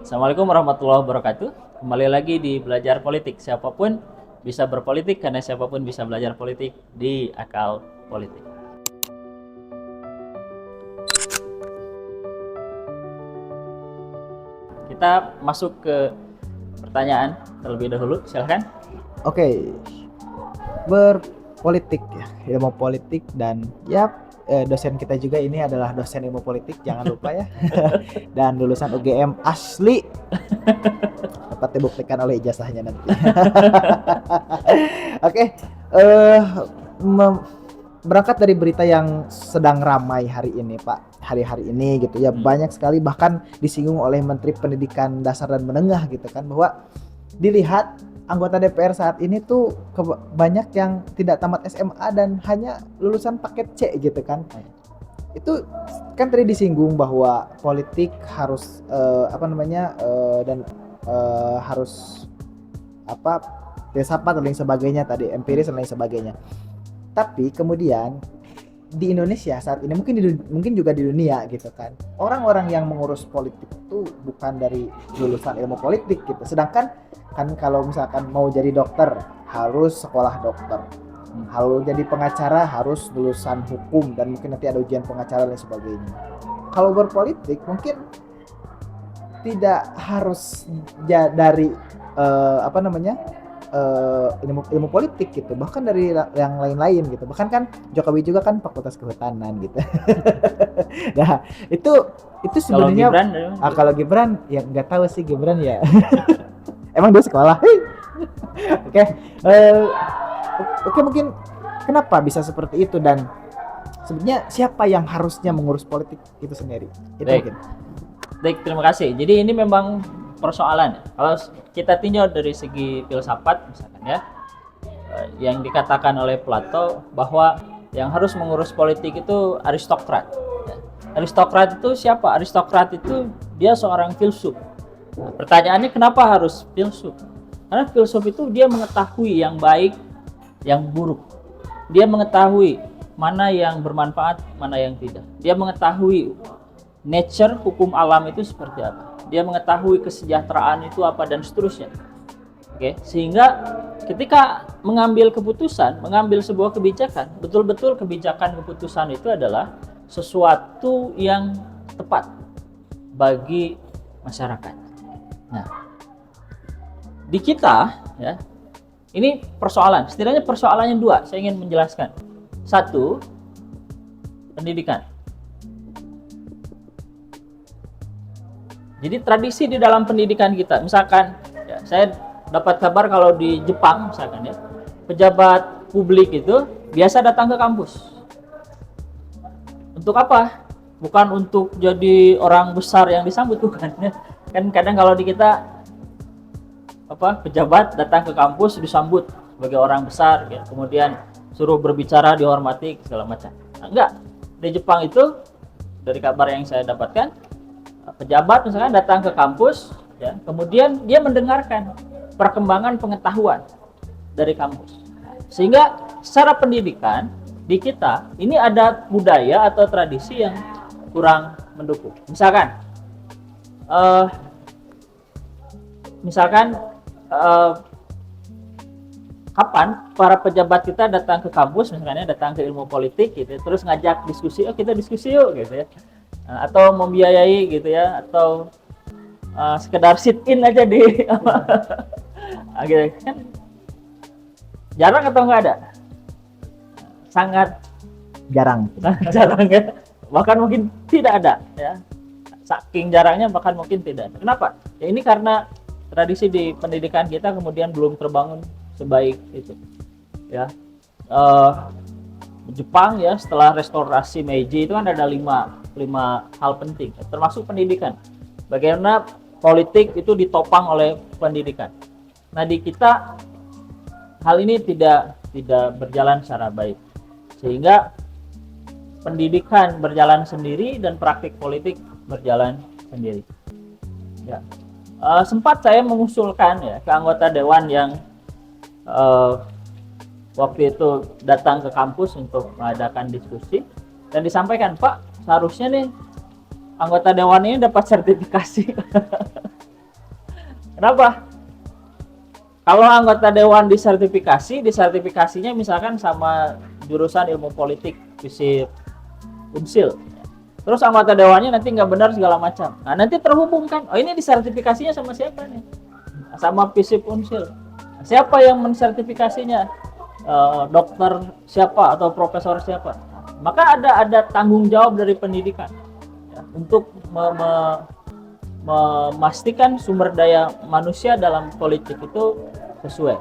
Assalamualaikum warahmatullahi wabarakatuh. Kembali lagi di Belajar Politik. Siapapun bisa berpolitik karena siapapun bisa belajar politik di Akal Politik. Kita masuk ke pertanyaan terlebih dahulu. Silahkan. Oke, berpolitik ya, ilmu politik dan ya dosen kita juga ini adalah dosen ilmu politik, jangan lupa ya. Dan lulusan UGM asli. Dapat dibuktikan oleh ijazahnya nanti. Oke, berangkat dari berita yang sedang ramai hari ini, Pak. Hari-hari ini gitu ya, banyak sekali bahkan disinggung oleh Menteri Pendidikan Dasar dan Menengah gitu kan, bahwa dilihat anggota DPR saat ini tuh banyak yang tidak tamat SMA dan hanya lulusan paket C gitu kan. Itu kan tadi disinggung bahwa politik harus harus filsafat dan lain sebagainya, tadi empiris dan lain sebagainya. Tapi kemudian di Indonesia saat ini, mungkin juga di dunia gitu kan, orang-orang yang mengurus politik itu bukan dari lulusan ilmu politik gitu. Sedangkan kan kalau misalkan mau jadi dokter harus sekolah dokter, kalau jadi pengacara harus lulusan hukum dan mungkin nanti ada ujian pengacara dan sebagainya. Kalau berpolitik mungkin tidak harus dari ilmu politik gitu, bahkan dari yang lain-lain gitu. Bahkan kan Jokowi juga kan Fakultas Kehutanan gitu. Nah itu sebenarnya kalau Gibran ya nggak tahu sih Gibran ya. Emang dia sekolah. Oke, mungkin kenapa bisa seperti itu, dan sebenarnya siapa yang harusnya mengurus politik itu sendiri? Baik, terima kasih. Jadi ini memang persoalan. Kalau kita tinjau dari segi filsafat misalkan ya, yang dikatakan oleh Plato bahwa yang harus mengurus politik itu aristokrat. Aristokrat itu siapa? Aristokrat itu dia seorang filsuf. Nah, pertanyaannya kenapa harus filsuf? Karena filsuf itu dia mengetahui yang baik, yang buruk. Dia mengetahui mana yang bermanfaat, mana yang tidak. Dia mengetahui nature, hukum alam itu seperti apa. Dia mengetahui kesejahteraan itu apa dan seterusnya. Oke, sehingga ketika mengambil keputusan, mengambil sebuah kebijakan, betul-betul kebijakan keputusan itu adalah sesuatu yang tepat bagi masyarakat. Nah, di kita ya, ini persoalan, setidaknya persoalannya dua, saya ingin menjelaskan. Satu, pendidikan. Jadi tradisi di dalam pendidikan kita, misalkan ya, saya dapat kabar kalau di Jepang misalkan ya, pejabat publik itu biasa datang ke kampus. Untuk apa? Bukan untuk jadi orang besar yang disambut, bukan ya. Kan kadang kalau di kita pejabat datang ke kampus disambut sebagai orang besar ya, kemudian suruh berbicara, dihormati segala macam. Nah, enggak. Di Jepang itu dari kabar yang saya dapatkan, pejabat misalkan datang ke kampus ya, kemudian dia mendengarkan perkembangan pengetahuan dari kampus. Sehingga secara pendidikan di kita ini ada budaya atau tradisi yang kurang mendukung. Kapan para pejabat kita datang ke kampus, misalnya datang ke ilmu politik gitu, terus ngajak diskusi, kita diskusi yuk gitu ya, atau membiayai gitu ya, atau sekedar sit in aja di gitu kan, jarang atau nggak ada? Sangat jarang ya, bahkan mungkin tidak ada ya, saking jarangnya bahkan mungkin tidak ada. Kenapa? Ya ini karena tradisi di pendidikan kita kemudian belum terbangun sebaik itu ya. Jepang ya, setelah restorasi Meiji itu kan ada lima hal penting termasuk pendidikan, bagaimana politik itu ditopang oleh pendidikan. Nah di kita hal ini tidak berjalan secara baik, sehingga pendidikan berjalan sendiri dan praktik politik berjalan sendiri ya. Sempat saya mengusulkan ya ke anggota dewan yang waktu itu datang ke kampus untuk mengadakan diskusi, dan disampaikan, Pak, seharusnya nih anggota dewan ini dapat sertifikasi Kenapa? Kalau anggota dewan disertifikasinya misalkan sama jurusan ilmu politik, FISIP, UNSIL. Terus anggota dewannya nanti nggak benar segala macam. Nah, nanti terhubungkan, oh ini disertifikasinya sama siapa nih? Sama FISIP, UNSIL. Siapa yang mensertifikasinya? Dokter siapa atau profesor siapa? Nah, maka ada tanggung jawab dari pendidikan ya, untuk memastikan sumber daya manusia dalam politik itu sesuai.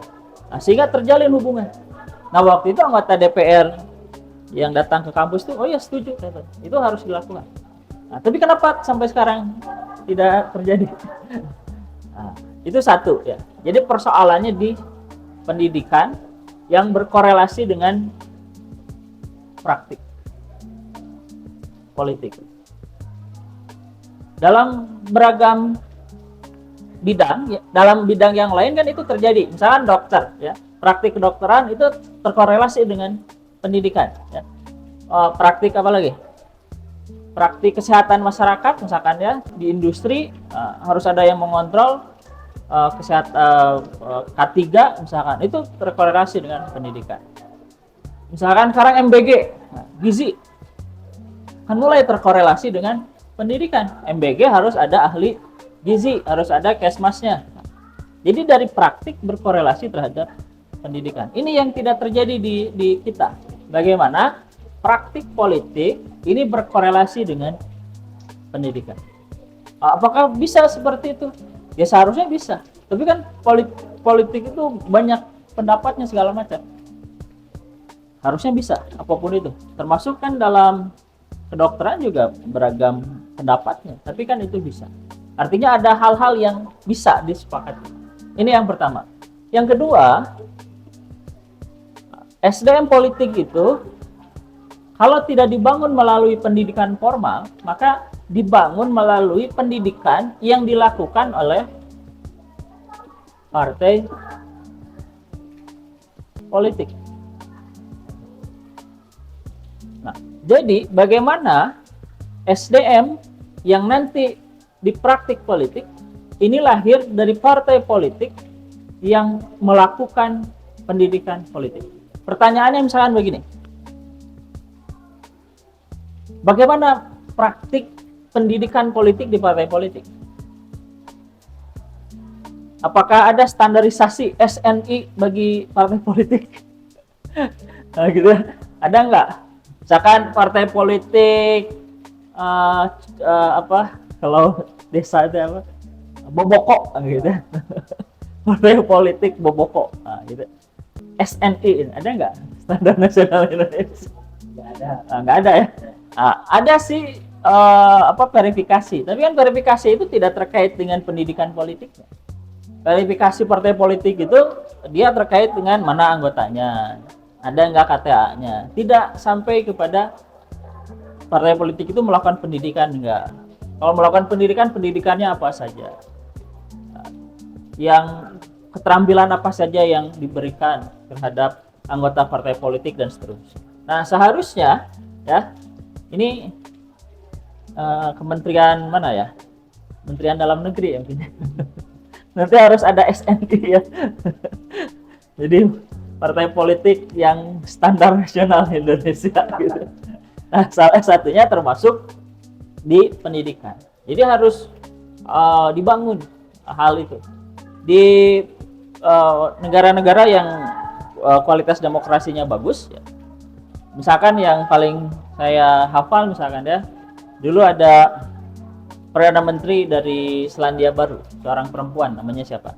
Nah, sehingga terjalin hubungan. Nah, waktu itu anggota DPR yang datang ke kampus itu, oh ya setuju, itu harus dilakukan. Nah, tapi kenapa sampai sekarang tidak terjadi? Nah, itu satu ya. Jadi persoalannya di pendidikan yang berkorelasi dengan praktik politik. Dalam beragam bidang, ya, dalam bidang yang lain kan itu terjadi. Misalkan dokter, ya, praktik kedokteran itu terkorelasi dengan pendidikan. Ya. Praktik apa lagi? Praktik kesehatan masyarakat, misalkan ya di industri harus ada yang mengontrol kesehatan K3, misalkan itu terkorelasi dengan pendidikan. Misalkan sekarang MBG, gizi, kan mulai terkorelasi dengan pendidikan. MBG harus ada ahli gizi, harus ada kesmasnya. Jadi dari praktik berkorelasi terhadap pendidikan. Ini yang tidak terjadi di kita. Bagaimana praktik politik ini berkorelasi dengan pendidikan. Apakah bisa seperti itu? Ya seharusnya bisa. Tapi kan politik itu banyak pendapatnya segala macam. Harusnya bisa, apapun itu. Termasuk kan dalam kedokteran juga beragam pendapatnya. Tapi kan itu bisa. Artinya ada hal-hal yang bisa disepakati. Ini yang pertama. Yang kedua, SDM politik itu kalau tidak dibangun melalui pendidikan formal, maka dibangun melalui pendidikan yang dilakukan oleh partai politik. Nah, jadi bagaimana SDM yang nanti di praktik politik ini lahir dari partai politik yang melakukan pendidikan politik. Pertanyaannya misalkan begini. Bagaimana praktik pendidikan politik di partai politik? Apakah ada standarisasi SNI bagi partai politik? Nah, gitu. Ada nggak? Misalkan partai politik kalau desa itu apa? Boboko gitu. Partai politik Boboko. Nah, gitu. SNI ada nggak? Standar Nasional Indonesia? Nggak ada ya. Ada sih verifikasi, tapi kan verifikasi itu tidak terkait dengan pendidikan politiknya. Verifikasi partai politik itu dia terkait dengan mana anggotanya, ada nggak KTA-nya, tidak sampai kepada partai politik itu melakukan pendidikan enggak. Kalau melakukan pendidikan, pendidikannya apa saja, yang keterampilan apa saja yang diberikan terhadap anggota partai politik dan seterusnya. Nah seharusnya ya ini kementerian mana ya? Kementerian Dalam Negeri ya mungkin. Nanti harus ada SNI ya. Jadi partai politik yang standar nasional Indonesia gitu. Nah, salah satunya termasuk di pendidikan. Jadi harus dibangun hal itu. Di negara-negara yang kualitas demokrasinya bagus ya. Misalkan yang paling saya hafal misalkan ya, dulu ada Perdana Menteri dari Selandia Baru, seorang perempuan, namanya siapa?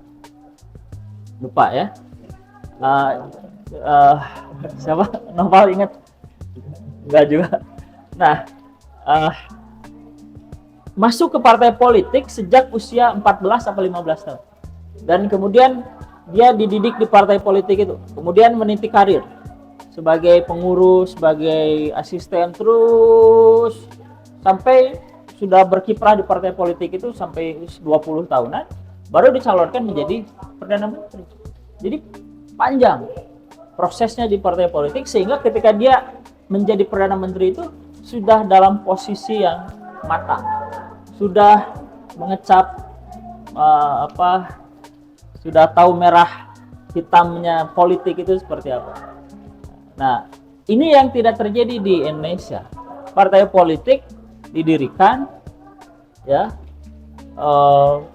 Lupa ya. Siapa? Novel ingat? Enggak juga. Nah, masuk ke partai politik sejak usia 14 sampai 15 tahun. Dan kemudian dia dididik di partai politik itu. Kemudian meniti karir sebagai pengurus, sebagai asisten, terus sampai sudah berkiprah di partai politik itu sampai 20 tahunan, baru dicalonkan menjadi Perdana Menteri. Jadi panjang prosesnya di partai politik, sehingga ketika dia menjadi Perdana Menteri itu sudah dalam posisi yang matang, sudah mengecap sudah tahu merah hitamnya politik itu seperti apa. Nah, ini yang tidak terjadi di Indonesia. Partai politik didirikan, ya,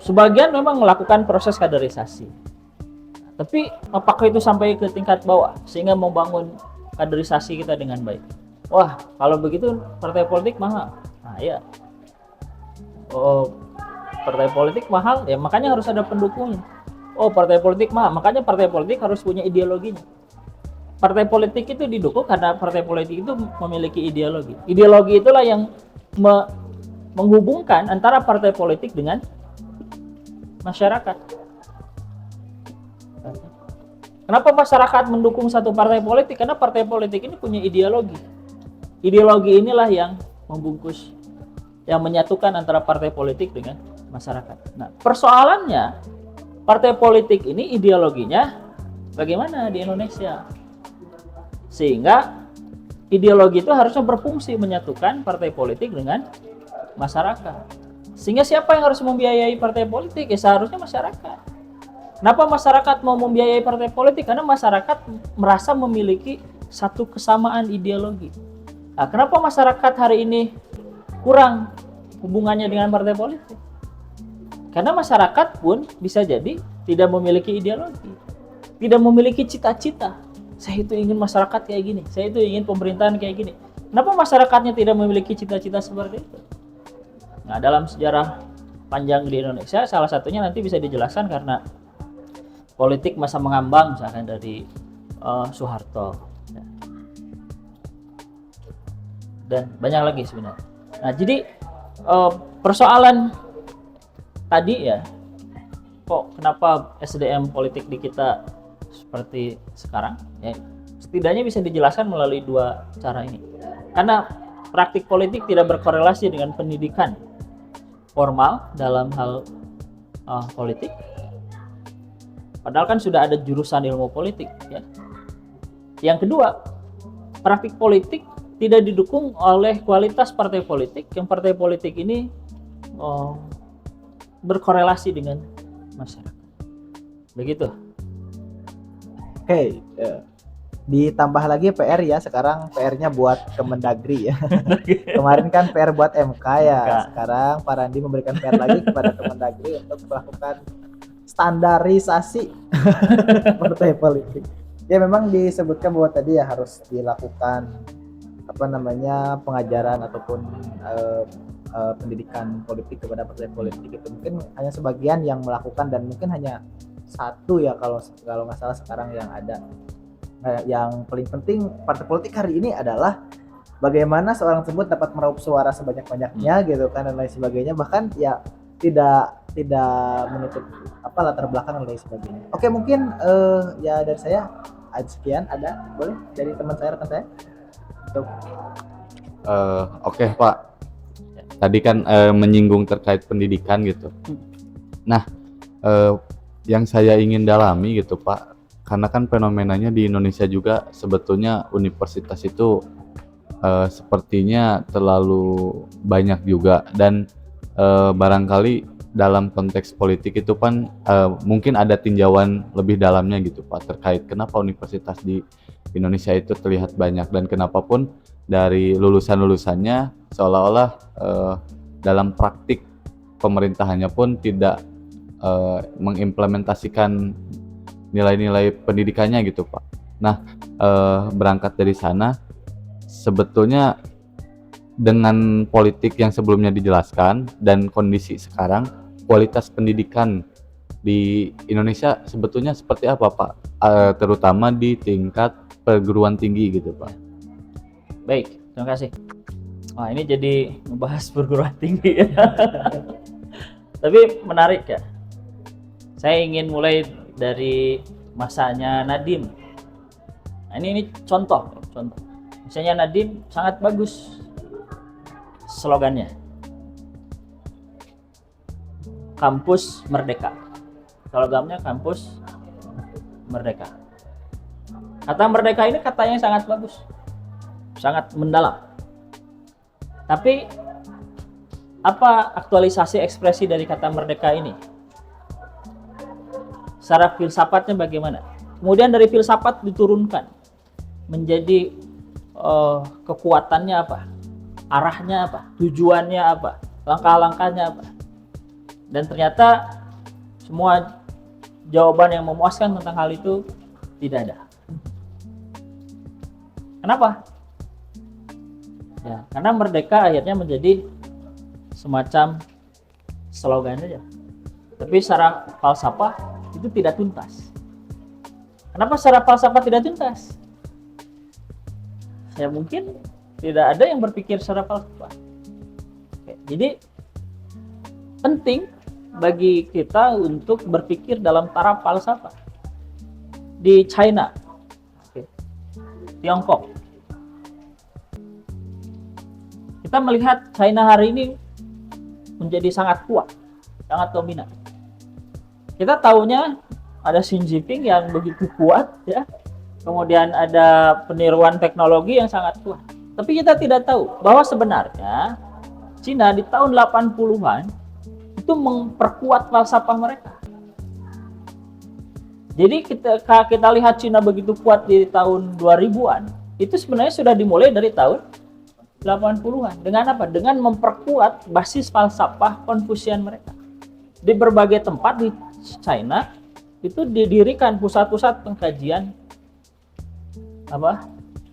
sebagian memang melakukan proses kaderisasi. Tapi apakah itu sampai ke tingkat bawah sehingga membangun kaderisasi kita dengan baik? Wah, kalau begitu partai politik mahal. Nah, ya. Oh, partai politik mahal, ya makanya harus ada pendukungnya. Oh, partai politik mahal, makanya partai politik harus punya ideologinya. Partai politik itu didukung karena partai politik itu memiliki ideologi. Ideologi itulah yang menghubungkan antara partai politik dengan masyarakat. Kenapa masyarakat mendukung satu partai politik? Karena partai politik ini punya ideologi. Ideologi inilah yang membungkus, yang menyatukan antara partai politik dengan masyarakat. Nah, persoalannya partai politik ini ideologinya bagaimana di Indonesia? Sehingga ideologi itu harusnya berfungsi menyatukan partai politik dengan masyarakat. Sehingga siapa yang harus membiayai partai politik? Ya seharusnya masyarakat. Kenapa masyarakat mau membiayai partai politik? Karena masyarakat merasa memiliki satu kesamaan ideologi. Nah, kenapa masyarakat hari ini kurang hubungannya dengan partai politik? Karena masyarakat pun bisa jadi tidak memiliki ideologi, tidak memiliki cita-cita. Saya itu ingin masyarakat kayak gini, saya itu ingin pemerintahan kayak gini. Kenapa masyarakatnya tidak memiliki cita-cita seperti itu? Nah, dalam sejarah panjang di Indonesia, salah satunya nanti bisa dijelaskan karena politik masa mengambang, misalkan dari Soeharto, dan banyak lagi sebenarnya. Nah, jadi persoalan tadi ya, kok kenapa SDM politik di kita seperti sekarang, ya setidaknya bisa dijelaskan melalui dua cara ini. Karena praktik politik tidak berkorelasi dengan pendidikan formal dalam hal politik, padahal kan sudah ada jurusan ilmu politik, ya. Yang kedua, praktik politik tidak didukung oleh kualitas partai politik, yang partai politik ini berkorelasi dengan masyarakat. Begitu. Oke, ditambah lagi PR ya, sekarang PR-nya buat Kemendagri ya. Kemarin kan PR buat MK ya, sekarang Pak Randi memberikan PR lagi kepada Kemendagri untuk melakukan standarisasi partai politik. Ya memang disebutkan bahwa tadi ya harus dilakukan pengajaran ataupun pendidikan politik kepada partai politik. Itu mungkin hanya sebagian yang melakukan dan mungkin hanya satu ya kalau nggak salah sekarang yang ada. Yang paling penting partai politik hari ini adalah bagaimana seorang tersebut dapat meraup suara sebanyak-banyaknya gitu kan, dan lain sebagainya, bahkan ya tidak menutup latar belakang dan lain sebagainya. Oke, mungkin ya dari saya sekian. Ada boleh dari teman saya, rekan saya untuk Oke Pak, tadi kan menyinggung terkait pendidikan gitu. Nah, yang saya ingin dalami gitu Pak, karena kan fenomenanya di Indonesia juga sebetulnya universitas itu sepertinya terlalu banyak juga, dan barangkali dalam konteks politik itu kan mungkin ada tinjauan lebih dalamnya gitu Pak, terkait kenapa universitas di Indonesia itu terlihat banyak, dan kenapa pun dari lulusan-lulusannya seolah-olah dalam praktik pemerintahannya pun tidak mengimplementasikan nilai-nilai pendidikannya gitu Pak. Nah, berangkat dari sana, sebetulnya dengan politik yang sebelumnya dijelaskan dan kondisi sekarang, kualitas pendidikan di Indonesia sebetulnya seperti apa Pak? Terutama di tingkat perguruan tinggi gitu Pak. Baik, terima kasih. Wah, ini jadi membahas perguruan tinggi ya. Tapi menarik ya. Saya ingin mulai dari masanya Nadiem. Nah, ini contoh. Misalnya Nadiem sangat bagus slogannya. Kampus Merdeka. Slogannya Kampus Merdeka. Kata merdeka ini katanya sangat bagus. Sangat mendalam. Tapi apa aktualisasi ekspresi dari kata merdeka ini? secara filsafatnya bagaimana. Kemudian dari filsafat diturunkan menjadi kekuatannya apa, arahnya apa, tujuannya apa, langkah-langkahnya apa. Dan ternyata semua jawaban yang memuaskan tentang hal itu tidak ada. Kenapa? Ya, karena merdeka akhirnya menjadi semacam slogan saja. Tapi secara falsafah itu tidak tuntas. Kenapa secara falsafah tidak tuntas? Ya mungkin tidak ada yang berpikir secara falsafah. Oke, jadi penting bagi kita untuk berpikir dalam taraf falsafah. Di China, Tiongkok, kita melihat China hari ini menjadi sangat kuat, sangat dominan. Kita tahunya ada Xi Jinping yang begitu kuat, ya. Kemudian ada peniruan teknologi yang sangat kuat. Tapi kita tidak tahu bahwa sebenarnya Cina di tahun 80-an itu memperkuat falsafah mereka. Jadi kita lihat Cina begitu kuat di tahun 2000-an, itu sebenarnya sudah dimulai dari tahun 80-an. Dengan apa? Dengan memperkuat basis falsafah Konfusian mereka. Di berbagai tempat di China itu didirikan pusat-pusat pengkajian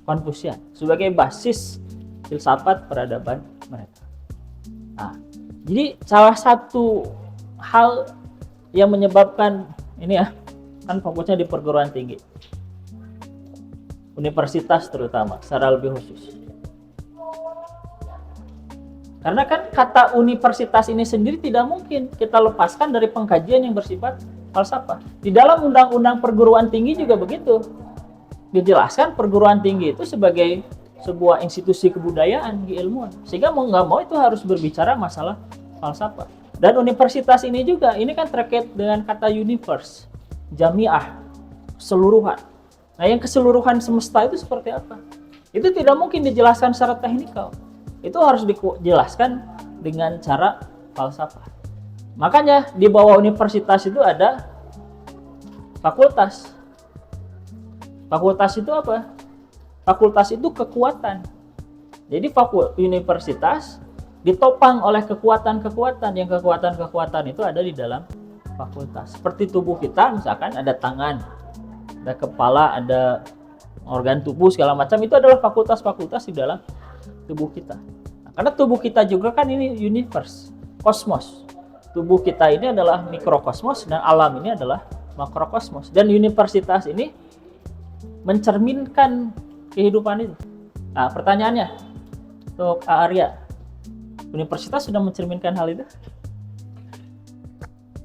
Konfusian sebagai basis filsafat peradaban mereka. Nah, jadi salah satu hal yang menyebabkan ini ya, kan fokusnya di perguruan tinggi, universitas terutama secara lebih khusus. Karena kan kata universitas ini sendiri tidak mungkin kita lepaskan dari pengkajian yang bersifat falsafah. Di dalam undang-undang perguruan tinggi juga begitu. Dijelaskan perguruan tinggi itu sebagai sebuah institusi kebudayaan, keilmuan. Sehingga mau nggak mau itu harus berbicara masalah falsafah. Dan universitas ini juga, ini kan terkait dengan kata universe, jamiah, keseluruhan. Nah, yang keseluruhan semesta itu seperti apa? Itu tidak mungkin dijelaskan secara teknikal. Itu harus dijelaskan dengan cara falsafah. Makanya di bawah universitas itu ada fakultas. Fakultas itu apa? Fakultas itu kekuatan. Jadi universitas ditopang oleh kekuatan-kekuatan. Yang kekuatan-kekuatan itu ada di dalam fakultas. Seperti tubuh kita, misalkan ada tangan, ada kepala, ada organ tubuh segala macam, itu adalah fakultas-fakultas di dalam tubuh kita. Nah, karena tubuh kita juga kan ini universe, kosmos. Tubuh kita ini adalah mikrokosmos dan alam ini adalah makrokosmos. Dan universitas ini mencerminkan kehidupan itu. Nah, pertanyaannya untuk Arya, universitas sudah mencerminkan hal itu?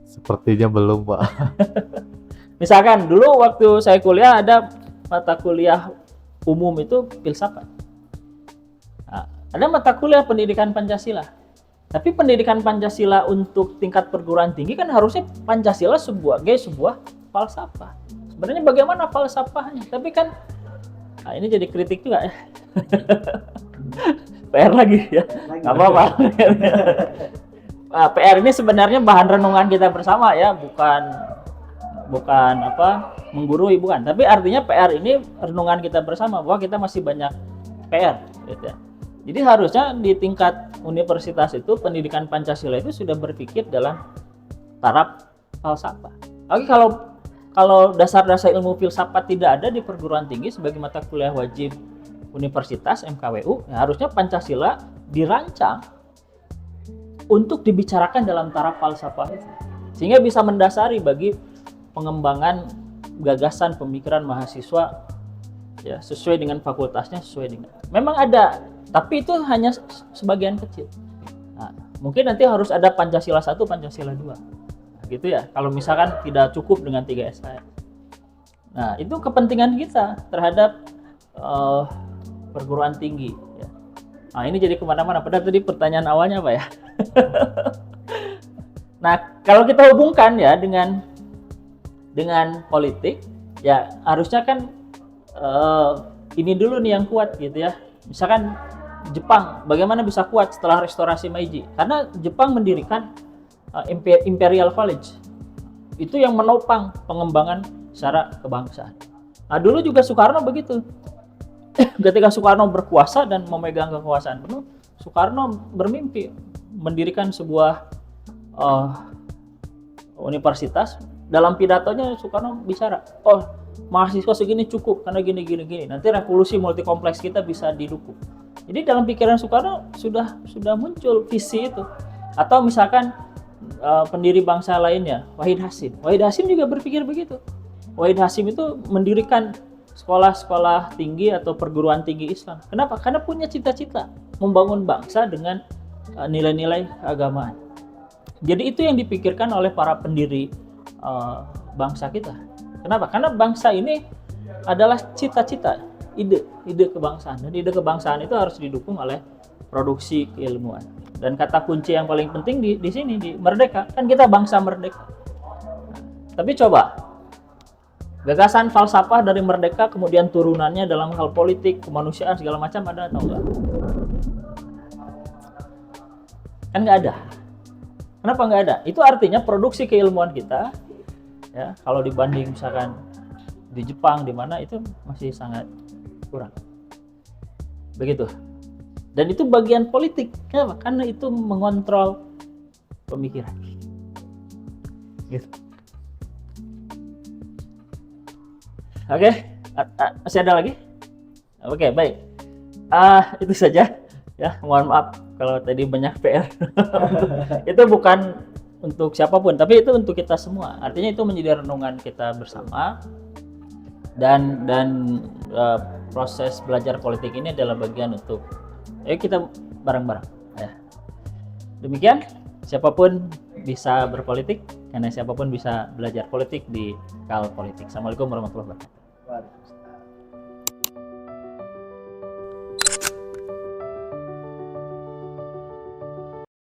Sepertinya belum, Pak. Misalkan dulu waktu saya kuliah ada mata kuliah umum itu filsafat. Nah, ada mata kuliah pendidikan Pancasila. Tapi pendidikan Pancasila untuk tingkat perguruan tinggi kan harusnya Pancasila sebagai sebuah falsafah. Sebenarnya bagaimana falsafahnya? Tapi kan, nah ini jadi kritik juga ya. PR lagi ya. Nggak apa-apa. Nah, PR ini sebenarnya bahan renungan kita bersama ya, bukan menggurui, bukan. Tapi artinya PR ini renungan kita bersama bahwa kita masih banyak PR, gitu ya. Jadi harusnya di tingkat universitas itu pendidikan Pancasila itu sudah berpikir dalam taraf falsafah. Oke, kalau dasar-dasar ilmu filsafat tidak ada di perguruan tinggi sebagai mata kuliah wajib universitas MKWU, ya harusnya Pancasila dirancang untuk dibicarakan dalam taraf falsafah itu, sehingga bisa mendasari bagi pengembangan gagasan pemikiran mahasiswa ya, sesuai dengan fakultasnya, sesuai dengan. Memang ada, tapi itu hanya sebagian kecil. Nah, mungkin nanti harus ada Pancasila 1, Pancasila 2. Gitu ya, kalau misalkan tidak cukup dengan 3 SKS. Nah, itu kepentingan kita terhadap perguruan tinggi ya. Nah, ini jadi kemana-mana. Padahal tadi pertanyaan awalnya apa ya? Nah, kalau kita hubungkan ya dengan politik, ya harusnya kan ini dulu nih yang kuat gitu ya. Misalkan Jepang, bagaimana bisa kuat setelah restorasi Meiji? Karena Jepang mendirikan Imperial College. Itu yang menopang pengembangan secara kebangsaan. Nah, dulu juga Soekarno begitu. Ketika Soekarno berkuasa dan memegang kekuasaan penuh, Soekarno bermimpi mendirikan sebuah universitas. Dalam pidatonya Soekarno bicara, oh mahasiswa segini cukup karena gini, nanti revolusi multikompleks kita bisa didukung. Jadi dalam pikiran Soekarno sudah muncul visi itu. Atau misalkan pendiri bangsa lainnya, Wahid Hasyim juga berpikir begitu. Wahid Hasyim itu mendirikan sekolah-sekolah tinggi atau perguruan tinggi Islam. Kenapa? Karena punya cita-cita membangun bangsa dengan nilai-nilai keagamaan. Jadi itu yang dipikirkan oleh para pendiri bangsa kita. Kenapa? Karena bangsa ini adalah cita-cita, ide kebangsaan. Dan ide kebangsaan itu harus didukung oleh produksi keilmuan. Dan kata kunci yang paling penting di sini, di merdeka. Kan kita bangsa merdeka. Nah, tapi coba, gagasan falsafah dari merdeka kemudian turunannya dalam hal politik, kemanusiaan, segala macam ada atau enggak? Kan nggak ada. Kenapa nggak ada? Itu artinya produksi keilmuan kita, ya, kalau dibanding misalkan di Jepang, di mana itu masih sangat kurang. Begitu. Dan itu bagian politik. Kenapa? Karena itu mengontrol pemikiran. Gitu. Oke, masih ada lagi? Oke, baik. Itu saja. Ya, mohon maaf kalau tadi banyak PR. Itu bukan untuk siapapun, tapi itu untuk kita semua. Artinya itu menjadi renungan kita bersama. Dan proses belajar politik ini adalah bagian untuk kita bareng-bareng. Ya. Demikian, siapapun bisa berpolitik, karena siapapun bisa belajar politik di Kal Politik. Assalamualaikum warahmatullahi wabarakatuh.